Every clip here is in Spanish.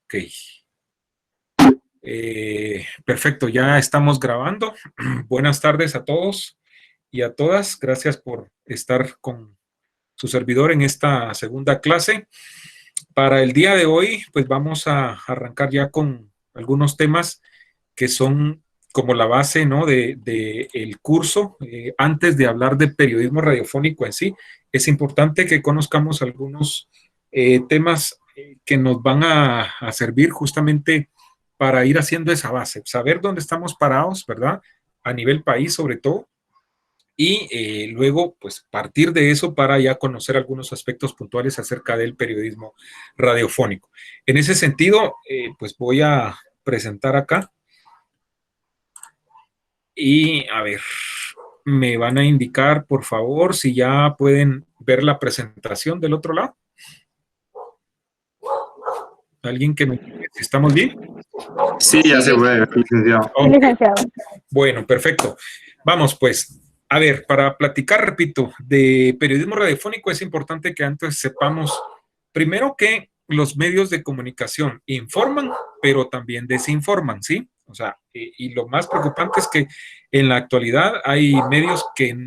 Ok. Perfecto, ya estamos grabando. Buenas tardes a todos y a todas. Gracias por estar con su servidor en esta segunda clase. Para el día de hoy, pues vamos a arrancar ya con algunos temas que son como la base, ¿no? de el curso. Antes de hablar de periodismo radiofónico en sí, es importante que conozcamos algunos temas que nos van a servir justamente para ir haciendo esa base, saber dónde estamos parados, ¿verdad? A nivel país sobre todo, y luego pues partir de eso para ya conocer algunos aspectos puntuales acerca del periodismo radiofónico. En ese sentido, pues voy a presentar acá y a ver, me van a indicar por favor si ya pueden ver la presentación del otro lado. ¿Alguien que me diga si estamos bien? Sí, ya se puede ver, licenciado. Okay. Licenciado. Bueno, perfecto. Vamos pues. A ver, para platicar, repito, de periodismo radiofónico es importante que antes sepamos, primero, que los medios de comunicación informan, pero también desinforman, ¿sí? O sea, y lo más preocupante es que en la actualidad hay medios que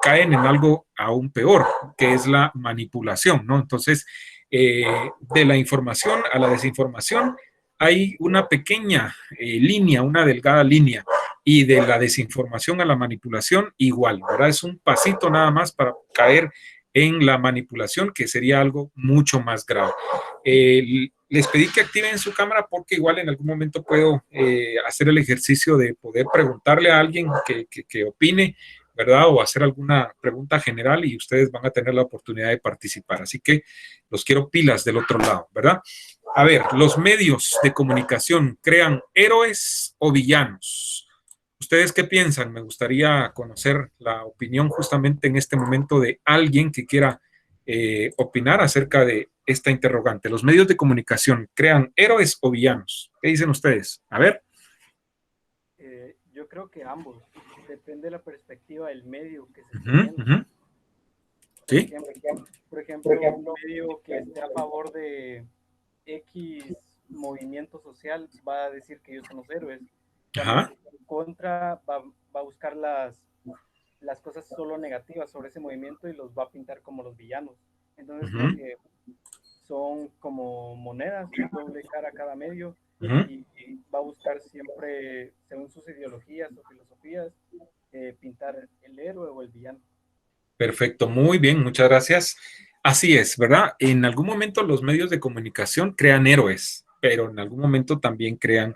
caen en algo aún peor, que es la manipulación, ¿no? Entonces, de la información a la desinformación hay una pequeña línea, una delgada línea, y de la desinformación a la manipulación igual, ¿verdad? Es un pasito nada más para caer en la manipulación, que sería algo mucho más grave. Les pedí que activen su cámara porque igual en algún momento puedo hacer el ejercicio de poder preguntarle a alguien que opine, ¿verdad? O hacer alguna pregunta general y ustedes van a tener la oportunidad de participar. Así que los quiero pilas del otro lado, ¿verdad? A ver, ¿los medios de comunicación crean héroes o villanos? ¿Ustedes qué piensan? Me gustaría conocer la opinión justamente en este momento de alguien que quiera opinar acerca de esta interrogante. ¿Los medios de comunicación crean héroes o villanos? ¿Qué dicen ustedes? A ver. Yo creo que ambos. Depende de la perspectiva del medio que se esté viendo. ¿Sí? Por ejemplo, un medio que esté a favor de X movimiento social va a decir que ellos son los héroes. Ajá. En contra va a buscar las cosas solo negativas sobre ese movimiento y los va a pintar como los villanos. Entonces creo que son como monedas de doble cara cada medio y va a buscar siempre, según sus ideologías o filosofías, pintar el héroe o el villano. Perfecto, muy bien, muchas gracias. Así es, ¿verdad? En algún momento los medios de comunicación crean héroes, pero en algún momento también crean,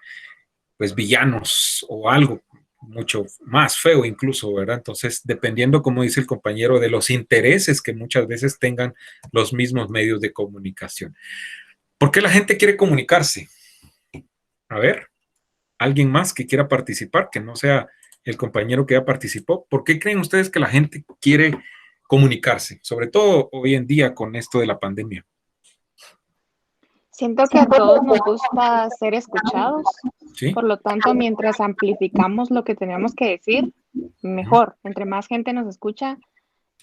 pues, villanos o algo mucho más feo incluso, ¿verdad? Entonces, dependiendo, como dice el compañero, de los intereses que muchas veces tengan los mismos medios de comunicación. ¿Por qué la gente quiere comunicarse? A ver, ¿alguien más que quiera participar, que no sea el compañero que ya participó? ¿Por qué creen ustedes que la gente quiere comunicarse, sobre todo hoy en día con esto de la pandemia? Siento que a todos nos gusta ser escuchados, ¿Sí? Por lo tanto, mientras amplificamos lo que tenemos que decir, mejor. Entre más gente nos escucha,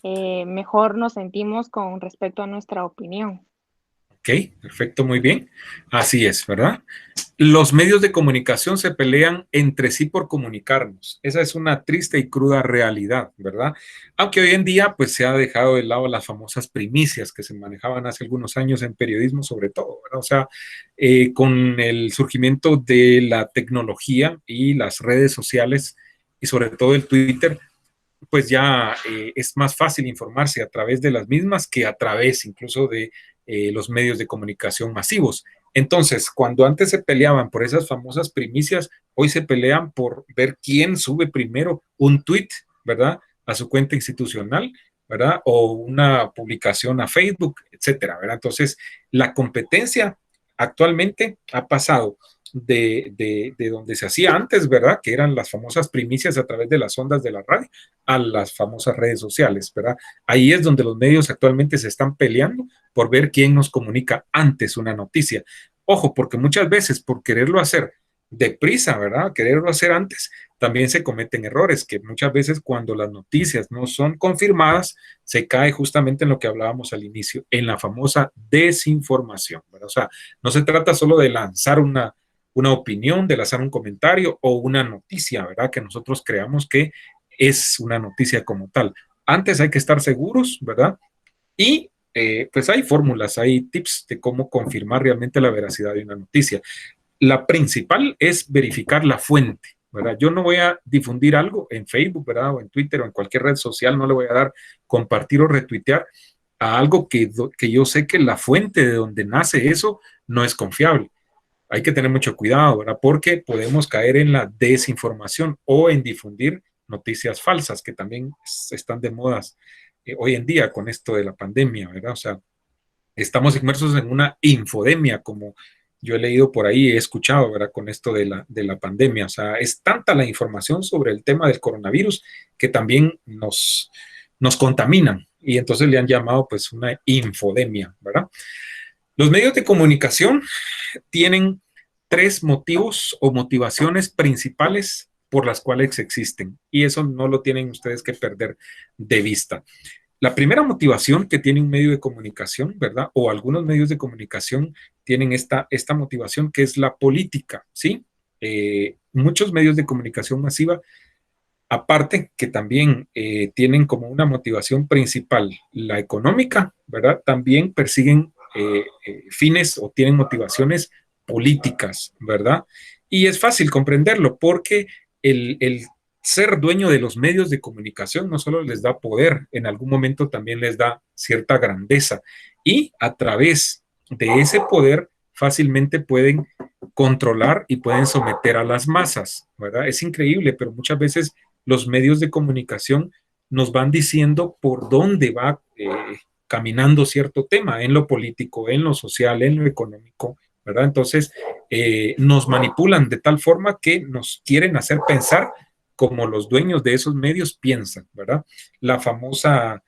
mejor nos sentimos con respecto a nuestra opinión. Ok, perfecto, muy bien. Así es, ¿verdad? Los medios de comunicación se pelean entre sí por comunicarnos. Esa es una triste y cruda realidad, ¿verdad? Aunque hoy en día pues se ha dejado de lado las famosas primicias que se manejaban hace algunos años en periodismo sobre todo, ¿verdad? O sea, con el surgimiento de la tecnología y las redes sociales y sobre todo el Twitter, pues ya es más fácil informarse a través de las mismas que a través incluso de los medios de comunicación masivos. Entonces, cuando antes se peleaban por esas famosas primicias, hoy se pelean por ver quién sube primero un tweet, ¿verdad? A su cuenta institucional, ¿verdad? O una publicación a Facebook, etcétera, ¿verdad? Entonces, la competencia actualmente ha pasado de donde se hacía antes, ¿verdad? Que eran las famosas primicias a través de las ondas de la radio, a las famosas redes sociales, ¿verdad? Ahí es donde los medios actualmente se están peleando por ver quién nos comunica antes una noticia. Ojo, porque muchas veces por quererlo hacer deprisa, ¿verdad? Quererlo hacer antes, también se cometen errores, que muchas veces cuando las noticias no son confirmadas, se cae justamente en lo que hablábamos al inicio, en la famosa desinformación, ¿verdad? O sea, no se trata solo de lanzar una opinión, de lanzar un comentario o una noticia, ¿verdad? Que nosotros creamos que es una noticia como tal. Antes hay que estar seguros, ¿verdad? Y pues hay fórmulas, hay tips de cómo confirmar realmente la veracidad de una noticia. La principal es verificar la fuente, ¿verdad? Yo no voy a difundir algo en Facebook, ¿verdad? O en Twitter o en cualquier red social, no le voy a dar compartir o retuitear a algo que yo sé que la fuente de donde nace eso no es confiable. Hay que tener mucho cuidado, ¿verdad? Porque podemos caer en la desinformación o en difundir noticias falsas, que también están de modas hoy en día con esto de la pandemia, ¿verdad? O sea, estamos inmersos en una infodemia, como yo he leído por ahí, he escuchado, ¿verdad? Con esto de la pandemia. O sea, es tanta la información sobre el tema del coronavirus que también nos contaminan y entonces le han llamado pues una infodemia, ¿verdad? Los medios de comunicación tienen tres motivos o motivaciones principales por las cuales existen y eso no lo tienen ustedes que perder de vista. La primera motivación que tiene un medio de comunicación, ¿verdad? O algunos medios de comunicación tienen esta motivación que es la política, ¿sí? Muchos medios de comunicación masiva, aparte que también tienen como una motivación principal la económica, ¿verdad? También persiguen fines o tienen motivaciones políticas, ¿verdad? Y es fácil comprenderlo porque el ser dueño de los medios de comunicación no solo les da poder, en algún momento también les da cierta grandeza y a través de ese poder fácilmente pueden controlar y pueden someter a las masas, ¿verdad? Es increíble, pero muchas veces los medios de comunicación nos van diciendo por dónde va caminando cierto tema, en lo político, en lo social, en lo económico, ¿verdad? Entonces, nos manipulan de tal forma que nos quieren hacer pensar como los dueños de esos medios piensan, ¿verdad? La famosa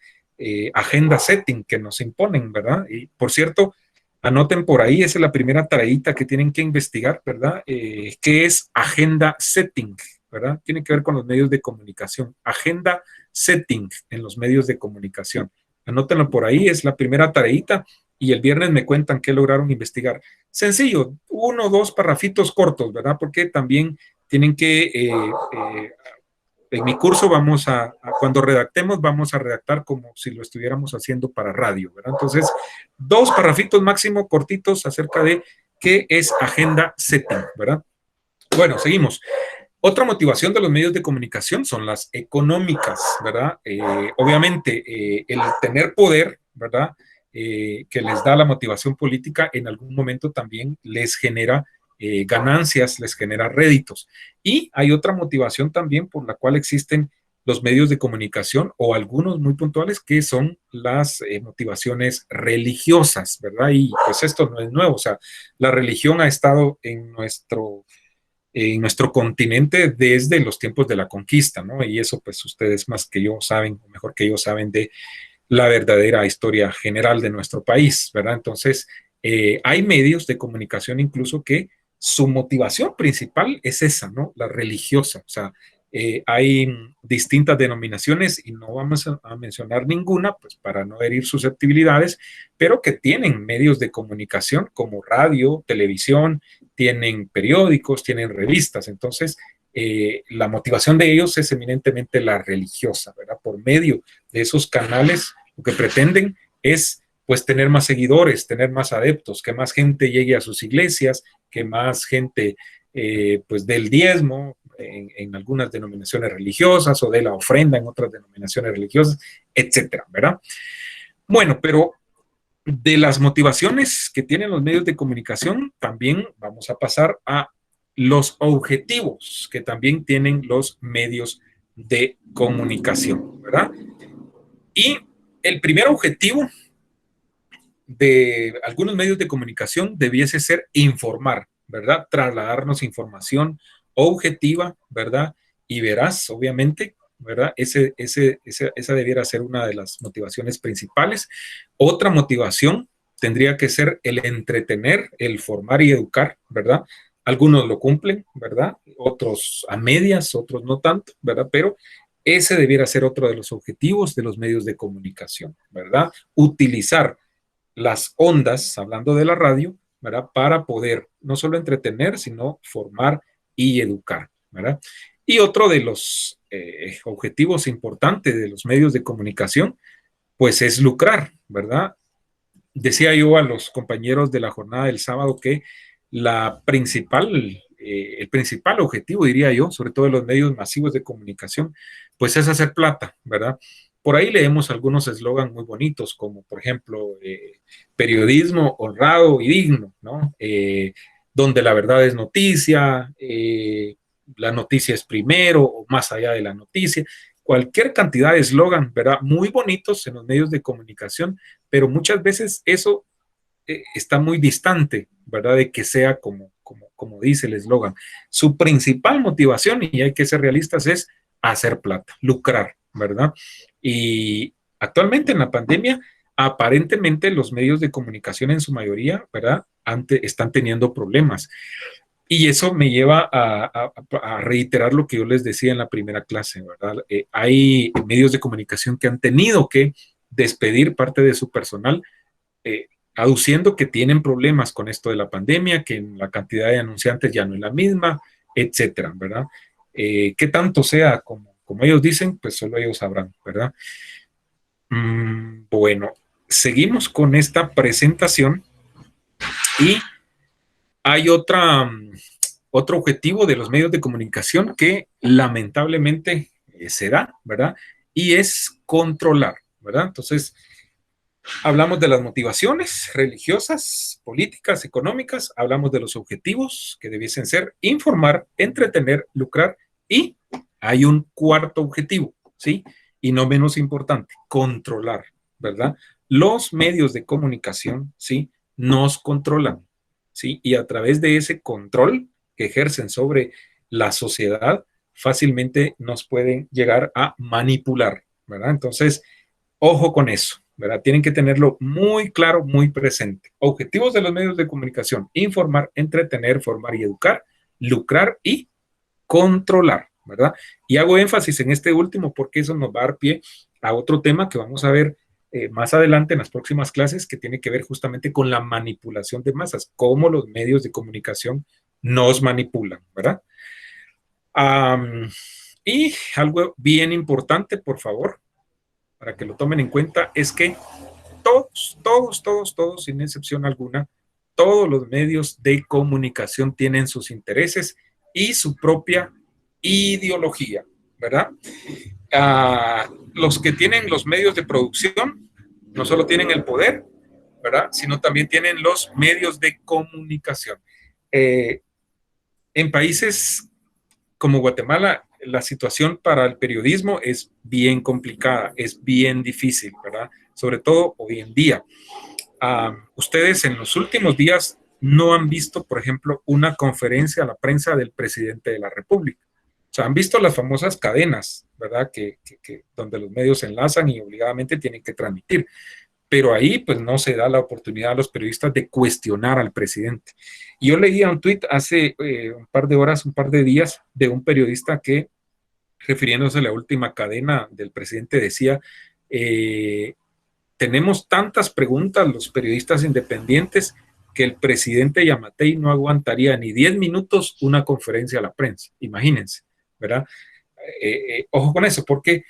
agenda setting que nos imponen, ¿verdad? Y por cierto, anoten por ahí, esa es la primera tareita que tienen que investigar, ¿verdad? ¿Qué es agenda setting? ¿Verdad? Tiene que ver con los medios de comunicación. Agenda setting en los medios de comunicación. Anótenlo por ahí, es la primera tareita y el viernes me cuentan qué lograron investigar. Sencillo, 1 o 2 parrafitos cortos, ¿verdad? Porque también tienen que, en mi curso cuando redactemos, vamos a redactar como si lo estuviéramos haciendo para radio, ¿verdad? Entonces, 2 parrafitos máximo cortitos acerca de qué es agenda setting, ¿verdad? Bueno, seguimos. Otra motivación de los medios de comunicación son las económicas, ¿verdad? Obviamente, el tener poder, ¿verdad? Que les da la motivación política, en algún momento también les genera ganancias, les genera réditos. Y hay otra motivación también por la cual existen los medios de comunicación o algunos muy puntuales que son las motivaciones religiosas, ¿verdad? Y pues esto no es nuevo, o sea, la religión ha estado en nuestro continente desde los tiempos de la conquista, ¿no? Y eso pues ustedes más que yo saben, o mejor que yo saben de la verdadera historia general de nuestro país, ¿verdad? Entonces, hay medios de comunicación incluso que su motivación principal es esa, ¿no? La religiosa, o sea, hay distintas denominaciones y no vamos a mencionar ninguna, pues para no herir susceptibilidades, pero que tienen medios de comunicación como radio, televisión, tienen periódicos, tienen revistas. Entonces, la motivación de ellos es eminentemente la religiosa, ¿verdad? Por medio de esos canales, lo que pretenden es pues tener más seguidores, tener más adeptos, que más gente llegue a sus iglesias, que más gente pues dé el diezmo en algunas denominaciones religiosas o de la ofrenda en otras denominaciones religiosas, etcétera, ¿verdad? Bueno, pero de las motivaciones que tienen los medios de comunicación, también vamos a pasar a los objetivos que también tienen los medios de comunicación, ¿verdad? Y el primer objetivo de algunos medios de comunicación debiese ser informar, ¿verdad? Trasladarnos información objetiva, ¿verdad? Y veraz, obviamente, ¿verdad? Esa debiera ser una de las motivaciones principales. Otra motivación tendría que ser el entretener, el formar y educar, ¿verdad? Algunos lo cumplen, ¿verdad? Otros a medias, otros no tanto, ¿verdad? Pero ese debiera ser otro de los objetivos de los medios de comunicación, ¿verdad? Utilizar las ondas, hablando de la radio, ¿verdad? Para poder no solo entretener, sino formar y educar, ¿verdad? Y otro de los objetivos importantes de los medios de comunicación, pues es lucrar, ¿verdad? Decía yo a los compañeros de la jornada del sábado que el principal objetivo, diría yo, sobre todo de los medios masivos de comunicación, pues es hacer plata, ¿verdad? Por ahí leemos algunos eslogans muy bonitos, como por ejemplo, periodismo honrado y digno, ¿no? Donde la verdad es noticia, la noticia es primero o más allá de la noticia. Cualquier cantidad de eslogan, ¿verdad? Muy bonitos en los medios de comunicación, pero muchas veces eso está muy distante, ¿verdad? De que sea como dice el eslogan. Su principal motivación, y hay que ser realistas, es hacer plata, lucrar, ¿verdad? Y actualmente en la pandemia, aparentemente los medios de comunicación en su mayoría, ¿verdad? Están teniendo problemas. Y eso me lleva a reiterar lo que yo les decía en la primera clase, ¿verdad? Hay medios de comunicación que han tenido que despedir parte de su personal, aduciendo que tienen problemas con esto de la pandemia, que la cantidad de anunciantes ya no es la misma, etcétera, ¿verdad? ¿Qué tanto sea como ellos dicen? Pues solo ellos sabrán, ¿verdad? Bueno, seguimos con esta presentación y hay otro objetivo de los medios de comunicación que lamentablemente se da, ¿verdad? Y es controlar, ¿verdad? Entonces, hablamos de las motivaciones religiosas, políticas, económicas, hablamos de los objetivos que debiesen ser informar, entretener, lucrar y hay un cuarto objetivo, ¿sí? Y no menos importante, controlar, ¿verdad? Los medios de comunicación, ¿sí? Nos controlan, ¿sí? Y a través de ese control que ejercen sobre la sociedad, fácilmente nos pueden llegar a manipular, ¿verdad? Entonces, ojo con eso, ¿verdad? Tienen que tenerlo muy claro, muy presente. Objetivos de los medios de comunicación: informar, entretener, formar y educar, lucrar y controlar, ¿verdad? Y hago énfasis en este último porque eso nos va a dar pie a otro tema que vamos a ver más adelante en las próximas clases, que tiene que ver justamente con la manipulación de masas, cómo los medios de comunicación nos manipulan, ¿verdad? Y algo bien importante, por favor, para que lo tomen en cuenta, es que todos, sin excepción alguna, todos los medios de comunicación tienen sus intereses y su propia ideología, ¿verdad? Los que tienen los medios de producción no solo tienen el poder, ¿verdad? Sino también tienen los medios de comunicación. En países como Guatemala, la situación para el periodismo es bien complicada, es bien difícil, ¿verdad? Sobre todo hoy en día. Ustedes en los últimos días no han visto, por ejemplo, una conferencia a la prensa del presidente de la República. O sea, han visto las famosas cadenas, ¿verdad? Donde los medios se enlazan y obligadamente tienen que transmitir. Pero ahí pues no se da la oportunidad a los periodistas de cuestionar al presidente. Y yo leía un tuit hace un par de horas, un par de días, de un periodista que, refiriéndose a la última cadena del presidente, decía, tenemos tantas preguntas los periodistas independientes que el presidente Yamatei no aguantaría ni 10 minutos una conferencia a la prensa, imagínense, ¿verdad? Ojo con eso, porque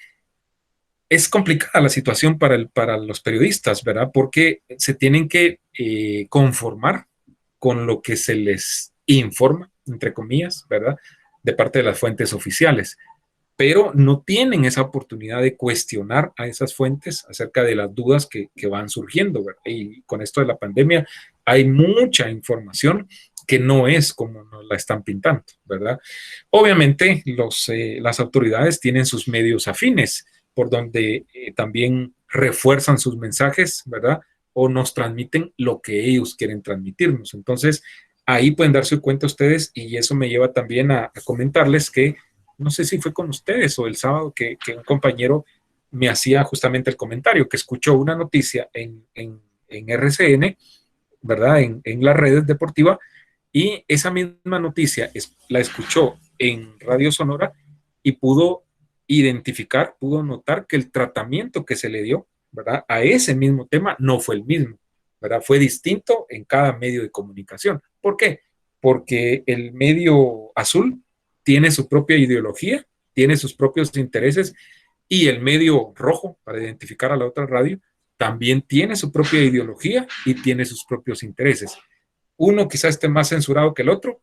es complicada la situación para los periodistas, ¿verdad? Porque se tienen que conformar con lo que se les informa, entre comillas, ¿verdad? De parte de las fuentes oficiales, pero no tienen esa oportunidad de cuestionar a esas fuentes acerca de las dudas que van surgiendo, ¿verdad? Y con esto de la pandemia hay mucha información que no es como nos la están pintando, ¿verdad? Obviamente las autoridades tienen sus medios afines, por donde también refuerzan sus mensajes, ¿verdad? O nos transmiten lo que ellos quieren transmitirnos. Entonces, ahí pueden darse cuenta ustedes, y eso me lleva también a comentarles que, no sé si fue con ustedes o el sábado, que un compañero me hacía justamente el comentario, que escuchó una noticia en RCN, ¿verdad? En las redes deportivas, y esa misma noticia la escuchó en Radio Sonora y pudo identificar, pudo notar que el tratamiento que se le dio, ¿verdad?, a ese mismo tema no fue el mismo, ¿verdad? Fue distinto en cada medio de comunicación. ¿Por qué? Porque el medio azul tiene su propia ideología, tiene sus propios intereses, y el medio rojo, para identificar a la otra radio, también tiene su propia ideología y tiene sus propios intereses. Uno quizás esté más censurado que el otro,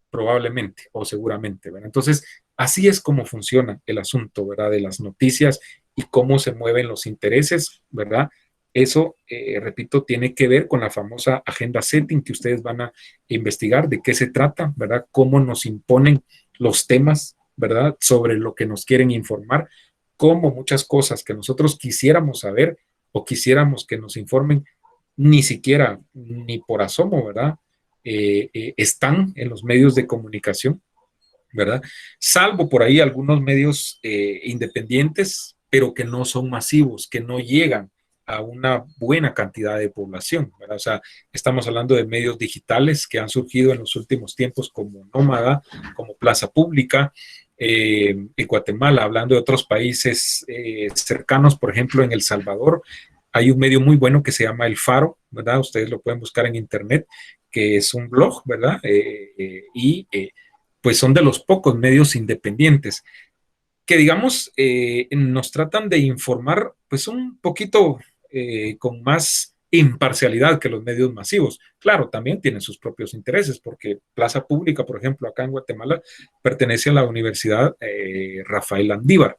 probablemente o seguramente, ¿verdad? Entonces, así es como funciona el asunto, ¿verdad?, de las noticias y cómo se mueven los intereses, ¿verdad? Eso, repito, tiene que ver con la famosa agenda setting que ustedes van a investigar, de qué se trata, ¿verdad? Cómo nos imponen los temas, ¿verdad?, sobre lo que nos quieren informar, cómo muchas cosas que nosotros quisiéramos saber o quisiéramos que nos informen, ni siquiera, ni por asomo, ¿verdad?, están en los medios de comunicación, ¿verdad? Salvo por ahí algunos medios independientes, pero que no son masivos, que no llegan a una buena cantidad de población, ¿verdad? O sea, estamos hablando de medios digitales que han surgido en los últimos tiempos como Nómada, como Plaza Pública, en Guatemala, hablando de otros países cercanos, por ejemplo, en El Salvador, hay un medio muy bueno que se llama El Faro, ¿verdad? Ustedes lo pueden buscar en internet, que es un blog, ¿verdad? Pues son de los pocos medios independientes que, digamos, nos tratan de informar, pues un poquito con más imparcialidad que los medios masivos. Claro, también tienen sus propios intereses, porque Plaza Pública, por ejemplo, acá en Guatemala, pertenece a la Universidad Rafael Landívar.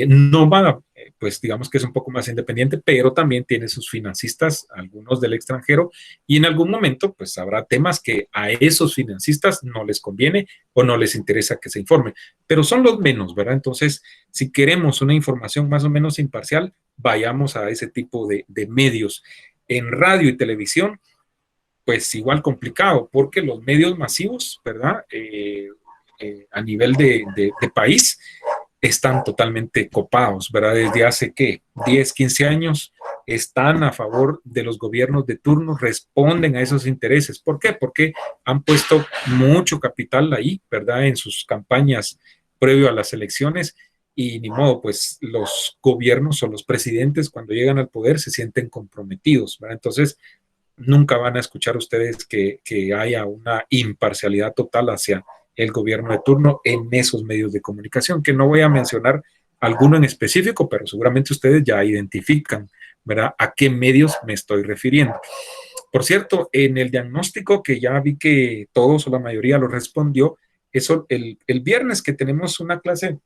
Nómada, pues digamos que es un poco más independiente, pero también tiene sus financistas, algunos del extranjero, y en algún momento pues habrá temas que a esos financistas no les conviene o no les interesa que se informe, pero son los menos, ¿verdad? Entonces, si queremos una información más o menos imparcial, vayamos a ese tipo de medios. En radio y televisión, pues igual complicado, porque los medios masivos, ¿verdad? A nivel de país, están totalmente copados, ¿verdad? Desde hace, ¿qué?, 10, 15 años están a favor de los gobiernos de turno, responden a esos intereses. ¿Por qué? Porque han puesto mucho capital ahí, ¿verdad?, en sus campañas previo a las elecciones, y ni modo, pues los gobiernos o los presidentes cuando llegan al poder se sienten comprometidos, ¿verdad? Entonces, nunca van a escuchar ustedes que haya una imparcialidad total hacia el gobierno de turno en esos medios de comunicación, que no voy a mencionar alguno en específico, pero seguramente ustedes ya identifican, ¿verdad?, a qué medios me estoy refiriendo. Por cierto, en el diagnóstico, que ya vi que todos o la mayoría lo respondió, eso el viernes que tenemos una clase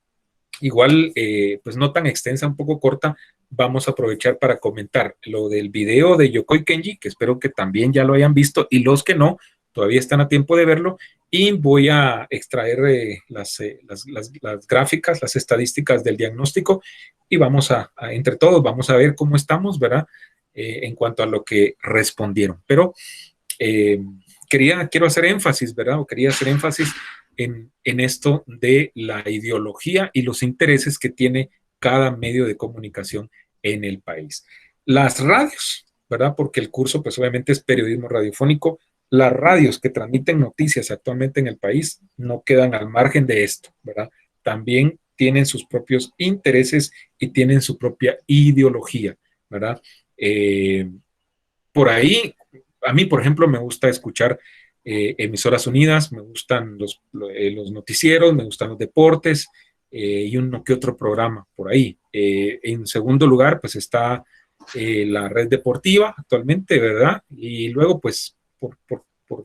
igual, pues no tan extensa, un poco corta, vamos a aprovechar para comentar lo del video de Yokoi Kenji, que espero que también ya lo hayan visto, y los que no, todavía están a tiempo de verlo, y voy a extraer las gráficas, las estadísticas del diagnóstico, y vamos entre todos, vamos a ver cómo estamos, ¿verdad?, en cuanto a lo que respondieron. Pero quiero hacer énfasis, ¿verdad? O quería hacer énfasis en esto de la ideología y los intereses que tiene cada medio de comunicación en el país. Las radios, ¿verdad? Porque el curso, pues obviamente es periodismo radiofónico. Las radios que transmiten noticias actualmente en el país no quedan al margen de esto, ¿verdad? También tienen sus propios intereses y tienen su propia ideología, ¿verdad? Por ahí, a mí, por ejemplo, me gusta escuchar emisoras unidas, me gustan los noticieros, me gustan los deportes y uno que otro programa por ahí. En segundo lugar, pues está la red deportiva actualmente, ¿verdad? Y luego, pues,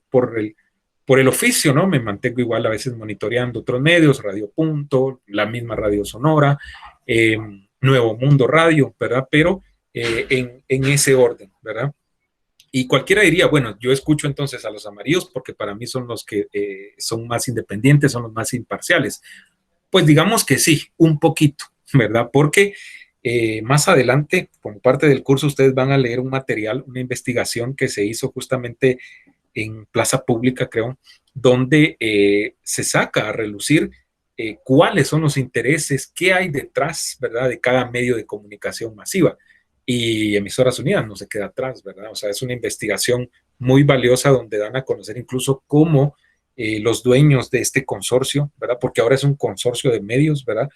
por el oficio, ¿no? Me mantengo igual a veces monitoreando otros medios, Radio Punto, la misma Radio Sonora, Nuevo Mundo Radio, ¿verdad? Pero en ese orden, ¿verdad? Y cualquiera diría, bueno, yo escucho entonces a los amarillos porque para mí son los que son más independientes, son los más imparciales. Pues digamos que sí, un poquito, ¿verdad? Porque más adelante, como parte del curso, ustedes van a leer un material, una investigación que se hizo justamente en Plaza Pública, creo, donde se saca a relucir cuáles son los intereses, qué hay detrás, ¿verdad?, de cada medio de comunicación masiva. Y Emisoras Unidas no se queda atrás, ¿verdad? O sea, es una investigación muy valiosa donde dan a conocer incluso cómo los dueños de este consorcio, ¿verdad? Porque ahora es un consorcio de medios, ¿verdad?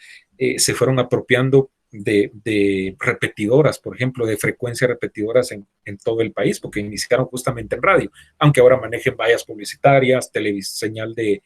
Se fueron apropiando de repetidoras, por ejemplo, de frecuencias repetidoras en todo el país, porque iniciaron justamente en radio, aunque ahora manejen vallas publicitarias, señal de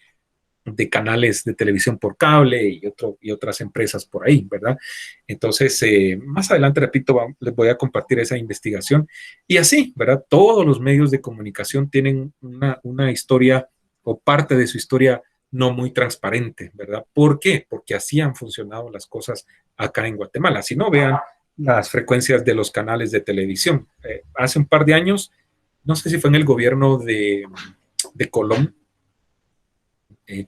canales de televisión por cable y otras empresas por ahí, ¿verdad? Entonces, más adelante, repito, les voy a compartir esa investigación. Y así, ¿verdad? Todos los medios de comunicación tienen una historia o parte de su historia no muy transparente, ¿verdad? ¿Por qué? Porque así han funcionado las cosas acá en Guatemala. Si no, vean las frecuencias de los canales de televisión. Hace un par de años, no sé si fue en el gobierno de Colón,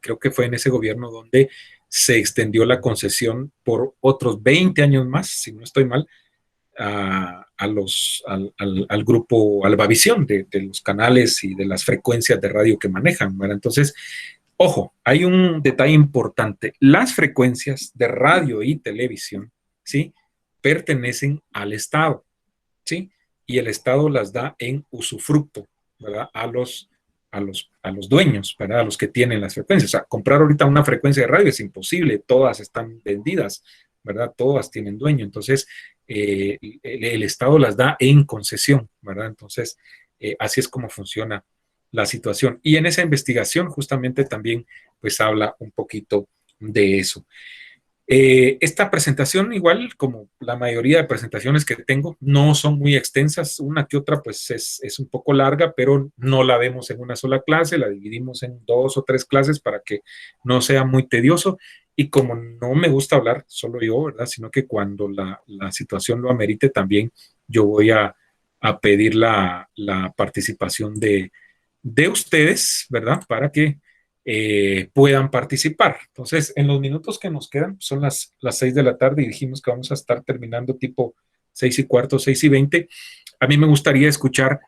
creo que fue en ese gobierno donde se extendió la concesión por otros 20 años más, si no estoy mal, al grupo Albavisión de los canales y de las frecuencias de radio que manejan, ¿verdad? Entonces, ojo, hay un detalle importante. Las frecuencias de radio y televisión, ¿sí? Pertenecen al Estado, ¿sí? Y el Estado las da en usufructo, ¿verdad? A los dueños, ¿verdad? A los que tienen las frecuencias. O sea, comprar ahorita una frecuencia de radio es imposible, todas están vendidas, ¿verdad? Todas tienen dueño. Entonces, el Estado las da en concesión, ¿verdad? Entonces, así es como funciona la situación. Y en esa investigación justamente también pues habla un poquito de eso. Esta presentación, igual como la mayoría de presentaciones que tengo, no son muy extensas. Una que otra, pues es un poco larga, pero no la vemos en una sola clase, la dividimos en 2 o 3 clases para que no sea muy tedioso. Y como no me gusta hablar solo yo, ¿verdad? Sino que cuando la situación lo amerite, también yo voy a pedir la participación de ustedes, ¿verdad? Para que puedan participar. Entonces, en los minutos que nos quedan, son las 6 de la tarde y dijimos que vamos a estar terminando tipo 6:15, 6:20. A mí me gustaría escuchar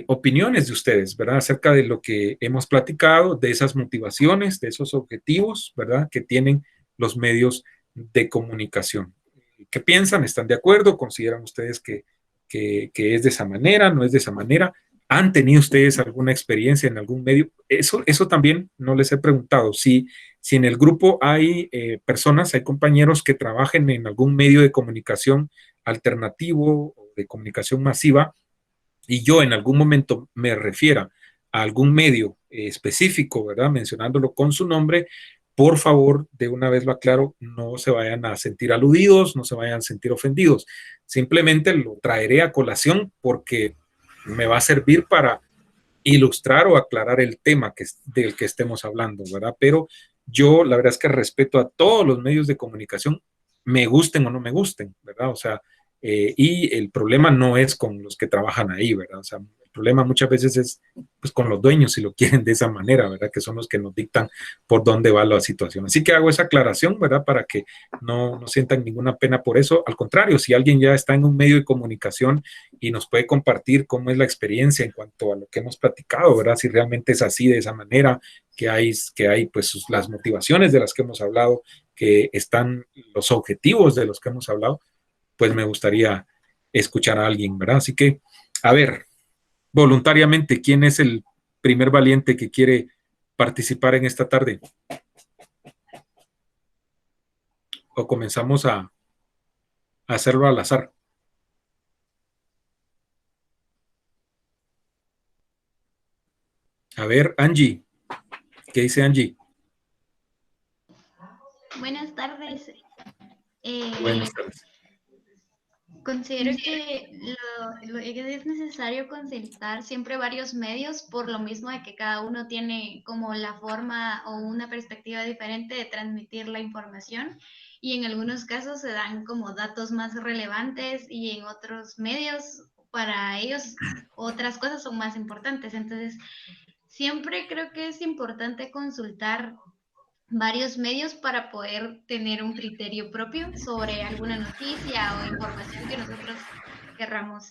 opiniones de ustedes, ¿verdad? Acerca de lo que hemos platicado, de esas motivaciones, de esos objetivos, ¿verdad? Que tienen los medios de comunicación. ¿Qué piensan? ¿Están de acuerdo? ¿Consideran ustedes que es de esa manera? ¿No es de esa manera? ¿Han tenido ustedes alguna experiencia en algún medio? Eso también no les he preguntado. Si en el grupo hay personas, hay compañeros que trabajen en algún medio de comunicación alternativo o de comunicación masiva, y yo en algún momento me refiera a algún medio específico, ¿verdad? Mencionándolo con su nombre, por favor, de una vez lo aclaro, no se vayan a sentir aludidos, no se vayan a sentir ofendidos. Simplemente lo traeré a colación porque me va a servir para ilustrar o aclarar el tema del que estemos hablando, ¿verdad? Pero yo la verdad es que respeto a todos los medios de comunicación, me gusten o no me gusten, ¿verdad? O sea, y el problema no es con los que trabajan ahí, ¿verdad? O sea, el problema muchas veces es pues, con los dueños, si lo quieren de esa manera, ¿verdad? Que son los que nos dictan por dónde va la situación. Así que hago esa aclaración, ¿verdad? Para que no sientan ninguna pena por eso. Al contrario, si alguien ya está en un medio de comunicación y nos puede compartir cómo es la experiencia en cuanto a lo que hemos platicado, ¿verdad? Si realmente es así, de esa manera, que hay pues las motivaciones de las que hemos hablado, que están los objetivos de los que hemos hablado, pues me gustaría escuchar a alguien, ¿verdad? Así que, a ver, voluntariamente, ¿quién es el primer valiente que quiere participar en esta tarde? ¿O comenzamos a hacerlo al azar? A ver, Angie, ¿qué dice Angie? Buenas tardes. Buenas tardes. Considero que es necesario consultar siempre varios medios por lo mismo de que cada uno tiene como la forma o una perspectiva diferente de transmitir la información y en algunos casos se dan como datos más relevantes y en otros medios para ellos otras cosas son más importantes. Entonces, siempre creo que es importante consultar varios medios para poder tener un criterio propio sobre alguna noticia o información que nosotros querramos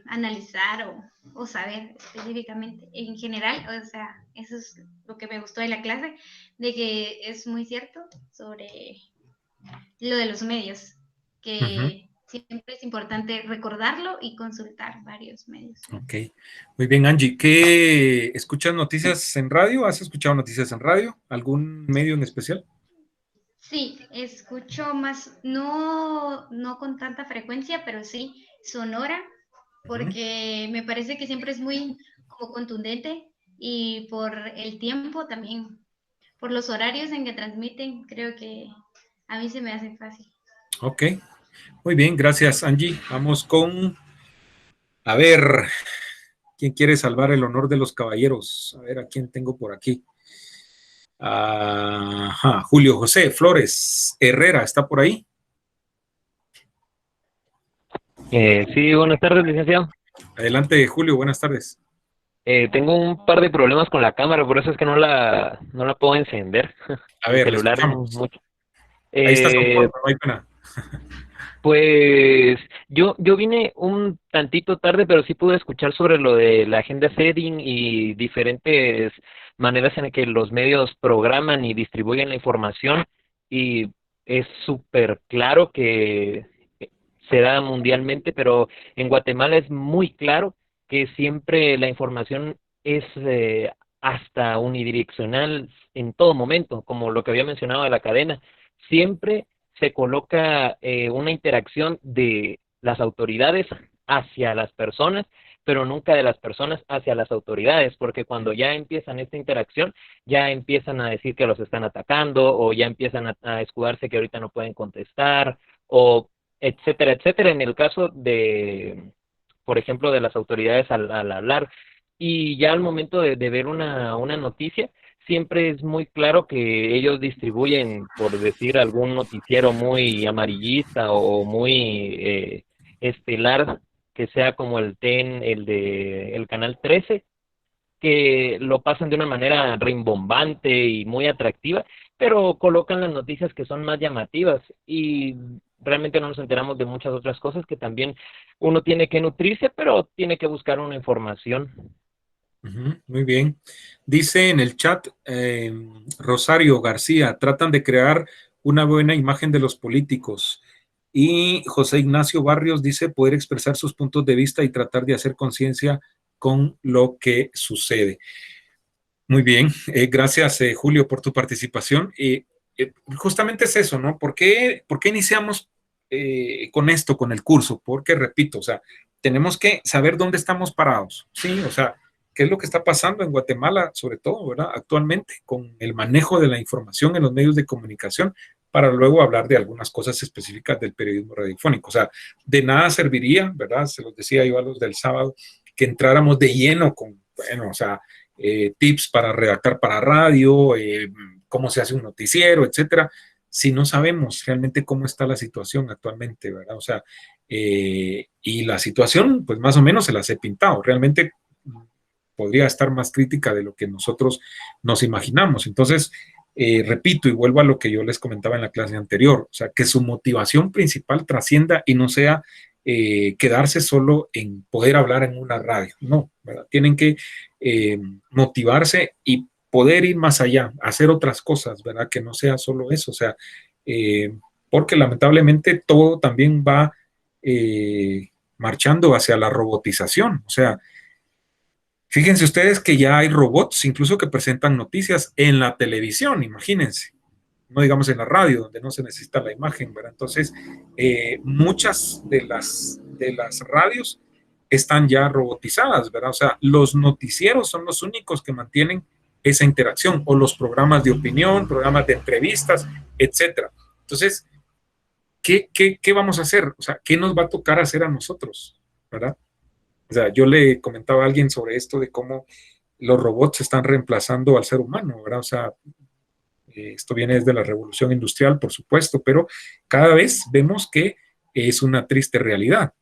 analizar o saber específicamente. En general, o sea, eso es lo que me gustó de la clase, de que es muy cierto sobre lo de los medios, que siempre es importante recordarlo y consultar varios medios. Ok, muy bien, Angie. ¿Qué escuchas noticias en radio? ¿Has escuchado noticias en radio? ¿Algún medio en especial? Sí, escucho más, no con tanta frecuencia, pero sí Sonora, porque me parece que siempre es muy como contundente y por el tiempo también, por los horarios en que transmiten, creo que a mí se me hace fácil. Ok, muy bien, gracias, Angie. Vamos con, a ver, ¿quién quiere salvar el honor de los caballeros? A ver, ¿a quién tengo por aquí? Ajá, Julio José Flores Herrera, ¿está por ahí? Sí, buenas tardes, licenciado. Adelante, Julio, buenas tardes. Tengo un par de problemas con la cámara, por eso es que no la puedo encender. A El ver, le celular escuchamos. mucho. Ahí está con Eh, no hay pena. Pues yo vine un tantito tarde, pero sí pude escuchar sobre lo de la agenda setting y diferentes maneras en que los medios programan y distribuyen la información, y es súper claro que se da mundialmente, pero en Guatemala es muy claro que siempre la información es hasta unidireccional en todo momento, como lo que había mencionado de la cadena. Siempre se coloca una interacción de las autoridades hacia las personas, pero nunca de las personas hacia las autoridades, porque cuando ya empiezan esta interacción, ya empiezan a decir que los están atacando, o ya empiezan a escudarse que ahorita no pueden contestar, o etcétera, etcétera, en el caso de, por ejemplo, de las autoridades al hablar. Y ya al momento de ver una noticia, siempre es muy claro que ellos distribuyen, por decir, algún noticiero muy amarillista o muy estelar, que sea como el TEN, el de el Canal 13, que lo pasan de una manera rimbombante y muy atractiva, pero colocan las noticias que son más llamativas, y realmente no nos enteramos de muchas otras cosas que también uno tiene que nutrirse, pero tiene que buscar una información. Muy bien. Dice en el chat Rosario García, tratan de crear una buena imagen de los políticos. Y José Ignacio Barrios dice poder expresar sus puntos de vista y tratar de hacer conciencia con lo que sucede. Muy bien, gracias Julio por tu participación. Justamente es eso, ¿no? ¿Por qué iniciamos con esto, con el curso? Porque, repito, o sea, tenemos que saber dónde estamos parados, ¿sí? O sea, qué es lo que está pasando en Guatemala, sobre todo, ¿verdad? Actualmente, con el manejo de la información en los medios de comunicación, para luego hablar de algunas cosas específicas del periodismo radiofónico. O sea, de nada serviría, ¿verdad? Se los decía yo a los del sábado, que entráramos de lleno con, bueno, o sea, tips para redactar para radio, cómo se hace un noticiero, etcétera, si no sabemos realmente cómo está la situación actualmente, ¿verdad? O sea, y la situación, pues más o menos se las he pintado. Realmente podría estar más crítica de lo que nosotros nos imaginamos. Entonces, repito y vuelvo a lo que yo les comentaba en la clase anterior, o sea, que su motivación principal trascienda y no sea quedarse solo en poder hablar en una radio, no, ¿verdad? Tienen que motivarse y poder ir más allá, hacer otras cosas, ¿verdad? Que no sea solo eso, o sea, porque lamentablemente todo también va marchando hacia la robotización, o sea, fíjense ustedes que ya hay robots incluso que presentan noticias en la televisión, imagínense, no digamos en la radio, donde no se necesita la imagen, ¿verdad? Entonces, muchas de las radios están ya robotizadas, ¿verdad? O sea, los noticieros son los únicos que mantienen esa interacción, o los programas de opinión, programas de entrevistas, etcétera. Entonces, ¿qué vamos a hacer? O sea, ¿qué nos va a tocar hacer a nosotros, ¿verdad? O sea, yo le comentaba a alguien sobre esto de cómo los robots están reemplazando al ser humano, ¿verdad? O sea, esto viene desde la revolución industrial, por supuesto, pero cada vez vemos que es una triste realidad.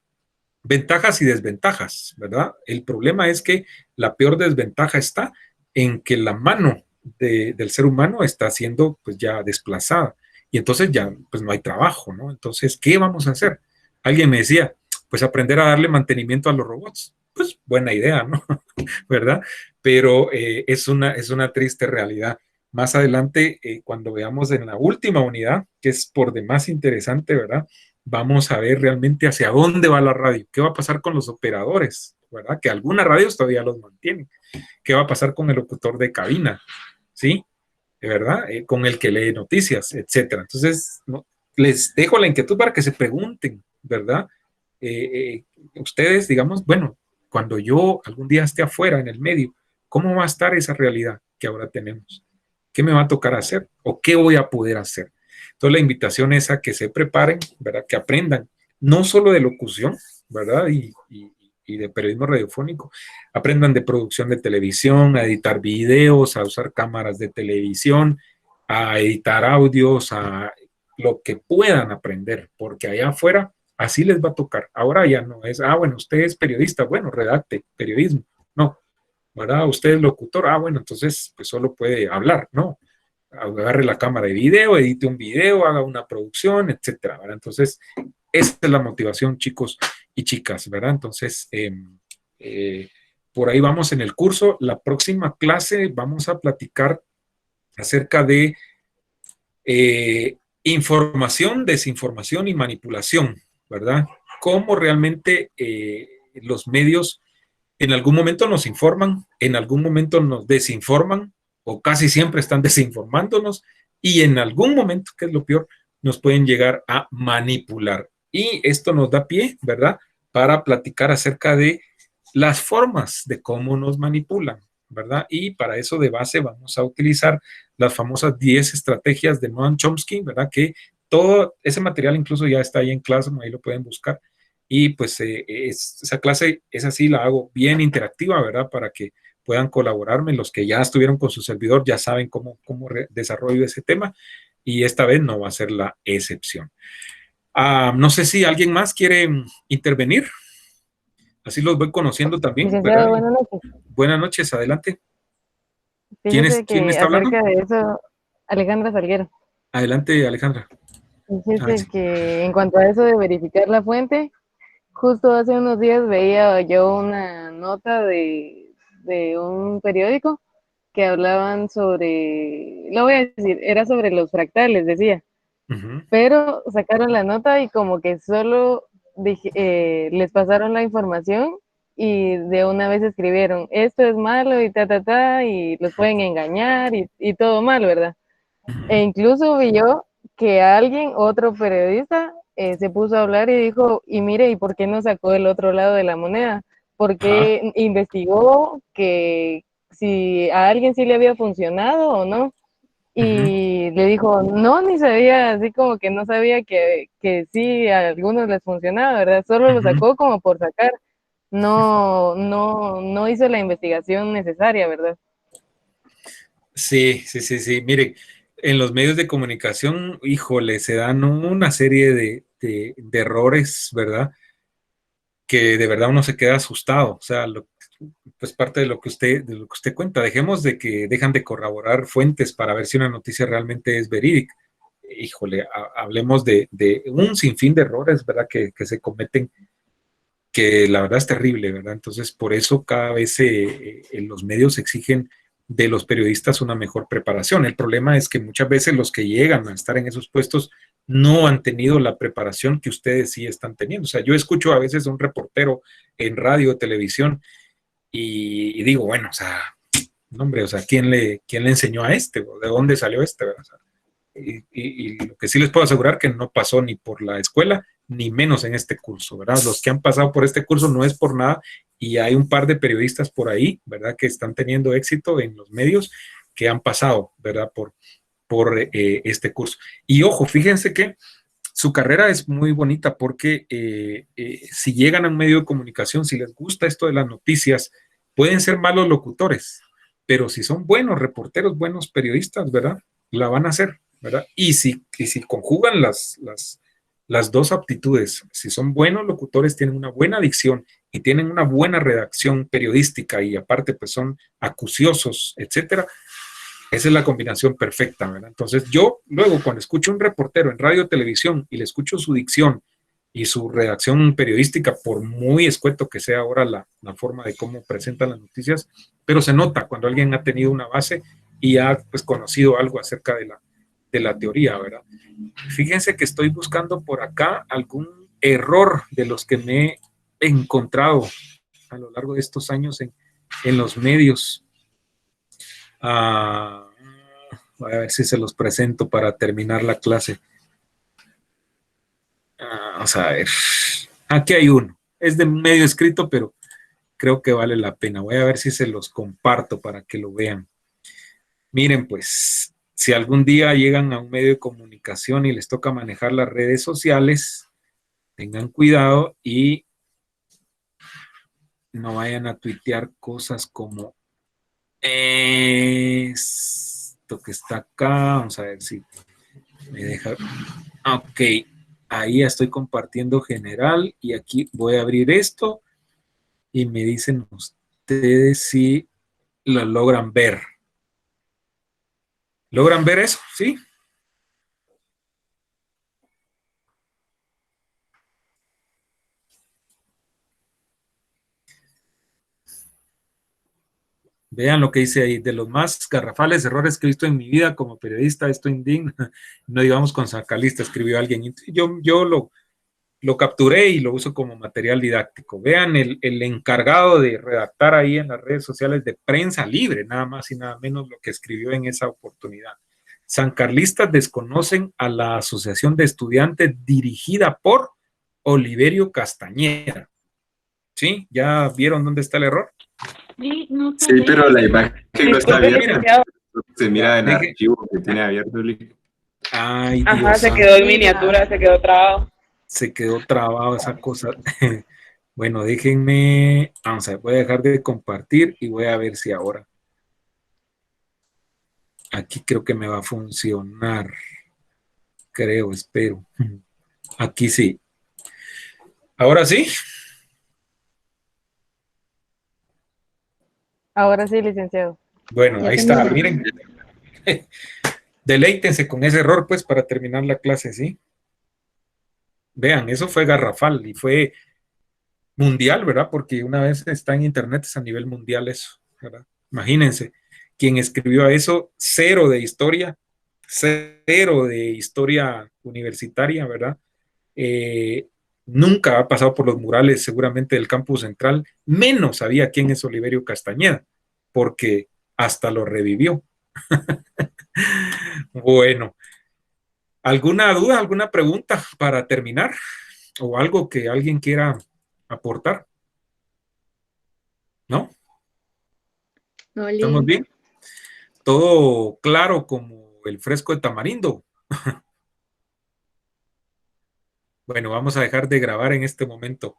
Ventajas y desventajas, ¿verdad? El problema es que la peor desventaja está en que la mano del ser humano está siendo pues ya desplazada y entonces ya pues no hay trabajo, ¿no? Entonces, ¿qué vamos a hacer? Alguien me decía, pues aprender a darle mantenimiento a los robots. Pues buena idea, ¿no? ¿Verdad? Pero es una triste realidad. Más adelante, cuando veamos en la última unidad, que es por demás interesante, ¿verdad? vamos a ver realmente hacia dónde va la radio, qué va a pasar con los operadores, ¿verdad? Que algunas radios todavía los mantienen. ¿Qué va a pasar con el locutor de cabina? ¿Sí? ¿Verdad? Con el que lee noticias, etcétera. Entonces, no, les dejo la inquietud para que se pregunten, ¿verdad? Ustedes, digamos, bueno, cuando yo algún día esté afuera en el medio, ¿cómo va a estar esa realidad que ahora tenemos? ¿Qué me va a tocar hacer? ¿O qué voy a poder hacer? Entonces, la invitación es a que se preparen, ¿verdad? Que aprendan, no solo de locución, ¿verdad? Y de periodismo radiofónico, aprendan de producción de televisión, a editar videos, a usar cámaras de televisión, a editar audios, a lo que puedan aprender, porque allá afuera así les va a tocar. Ahora ya no es, bueno, usted es periodista, bueno, redacte periodismo. No, ¿verdad? Usted es locutor, bueno, entonces pues solo puede hablar, no. Agarre la cámara de video, edite un video, haga una producción, etcétera, ¿verdad? Entonces, esa es la motivación, chicos y chicas, ¿verdad? Entonces, por ahí vamos en el curso. La próxima clase vamos a platicar acerca de información, desinformación y manipulación, ¿verdad? Cómo realmente los medios en algún momento nos informan, en algún momento nos desinforman, o casi siempre están desinformándonos, y en algún momento, que es lo peor, nos pueden llegar a manipular. Y esto nos da pie, ¿verdad?, para platicar acerca de las formas de cómo nos manipulan, ¿verdad? Y para eso de base vamos a utilizar las famosas 10 estrategias de Noam Chomsky, ¿verdad? Que todo ese material incluso ya está ahí en clase, ahí lo pueden buscar. Y pues esa clase es así, la hago bien interactiva, ¿verdad? Para que puedan colaborarme. Los que ya estuvieron con su servidor ya saben cómo desarrollo ese tema, y esta vez no va a ser la excepción. No sé si alguien más quiere intervenir. Así los voy conociendo también, ¿verdad? Buenas noches. Buenas noches, adelante. ¿Quién me está hablando? Acerca de eso, Alejandra Salguero. Adelante, Alejandra. Fíjese que en cuanto a eso de verificar la fuente, justo hace unos días veía yo una nota de un periódico que hablaban sobre, lo voy a decir, era sobre los fractales, decía. Pero sacaron la nota y como que solo les pasaron la información y de una vez escribieron, esto es malo y y los pueden engañar y todo mal, ¿verdad? E incluso vi yo que alguien, otro periodista, se puso a hablar y dijo, y mire, ¿y por qué no sacó el otro lado de la moneda? Porque investigó que si a alguien sí le había funcionado o no. Y le dijo, no, ni sabía, así como que no sabía que sí a algunos les funcionaba, ¿verdad? Solo lo sacó como por sacar. No hizo la investigación necesaria, ¿verdad? Sí. Mire, en los medios de comunicación, híjole, se dan una serie de errores, ¿verdad? Que de verdad uno se queda asustado. O sea, pues parte de lo que usted cuenta. Dejemos de que dejan de corroborar fuentes para ver si una noticia realmente es verídica. Híjole, hablemos de un sinfín de errores, ¿verdad? Que se cometen, que la verdad es terrible, ¿verdad? Entonces, por eso cada vez los medios exigen de los periodistas una mejor preparación. El problema es que muchas veces los que llegan a estar en esos puestos no han tenido la preparación que ustedes sí están teniendo. O sea, yo escucho a veces a un reportero en radio o televisión y digo, bueno, o sea, hombre, o sea, ¿quién le enseñó a este? ¿De dónde salió este? O sea, y lo que sí les puedo asegurar que no pasó ni por la escuela, ni menos en este curso, ¿verdad? Los que han pasado por este curso no es por nada, y hay un par de periodistas por ahí, ¿verdad?, que están teniendo éxito en los medios, que han pasado, ¿verdad?, por este curso. Y ojo, fíjense que su carrera es muy bonita porque si llegan a un medio de comunicación, si les gusta esto de las noticias, pueden ser malos locutores, pero si son buenos reporteros, buenos periodistas, ¿verdad?, la van a hacer, ¿verdad? Y si conjugan las dos aptitudes, si son buenos locutores, tienen una buena dicción y tienen una buena redacción periodística y aparte pues son acuciosos, etcétera, esa es la combinación perfecta, ¿verdad? Entonces yo luego cuando escucho a un reportero en radio o televisión y le escucho su dicción y su redacción periodística, por muy escueto que sea ahora la forma de cómo presentan las noticias, pero se nota cuando alguien ha tenido una base y ha pues conocido algo acerca de la teoría, ¿verdad? Fíjense que estoy buscando por acá algún error de los que me he encontrado a lo largo de estos años en los medios. Voy a ver si se los presento para terminar la clase. Vamos a ver. Aquí hay uno. Es de medio escrito, pero creo que vale la pena. Voy a ver si se los comparto para que lo vean. Miren, pues, si algún día llegan a un medio de comunicación y les toca manejar las redes sociales, tengan cuidado y no vayan a tuitear cosas como esto que está acá. Vamos a ver si me deja. Ok, ahí estoy compartiendo general y aquí voy a abrir esto y me dicen ustedes si lo logran ver. ¿Logran ver eso? ¿Sí? Vean lo que dice ahí, de los más garrafales errores que he visto en mi vida como periodista, esto indigna, no digamos con sacalista, escribió alguien. Yo lo capturé y lo uso como material didáctico. Vean el encargado de redactar ahí en las redes sociales de Prensa Libre, nada más y nada menos lo que escribió en esa oportunidad. Sancarlistas desconocen a la Asociación de Estudiantes dirigida por Oliverio Castañeda. ¿Sí? ¿Ya vieron dónde está el error? Sí, no Sí, pero la imagen no está abierta. Se mira en el Deje- archivo que tiene abierto el link. Ay, Ajá, Dios se santo. quedó en miniatura, se quedó trabado. Se quedó trabado esa cosa. Bueno, déjenme, vamos a ver, voy a dejar de compartir y voy a ver si ahora. Aquí creo que me va a funcionar. Creo, espero. Aquí sí. Ahora sí. Ahora sí, licenciado. Bueno, Ya ahí está. terminó. Miren. Deleítense con ese error, pues, para terminar la clase, ¿sí? Vean, eso fue garrafal y fue mundial, ¿verdad? Porque una vez está en internet es a nivel mundial eso, ¿verdad? Imagínense, quien escribió eso, cero de historia universitaria, ¿verdad? Nunca ha pasado por los murales seguramente del campus central, menos sabía quién es Oliverio Castañeda, porque hasta lo revivió. Bueno, ¿alguna duda, alguna pregunta para terminar? ¿O algo que alguien quiera aportar? ¿No? ¿Estamos bien? Todo claro como el fresco de tamarindo. Bueno, vamos a dejar de grabar en este momento.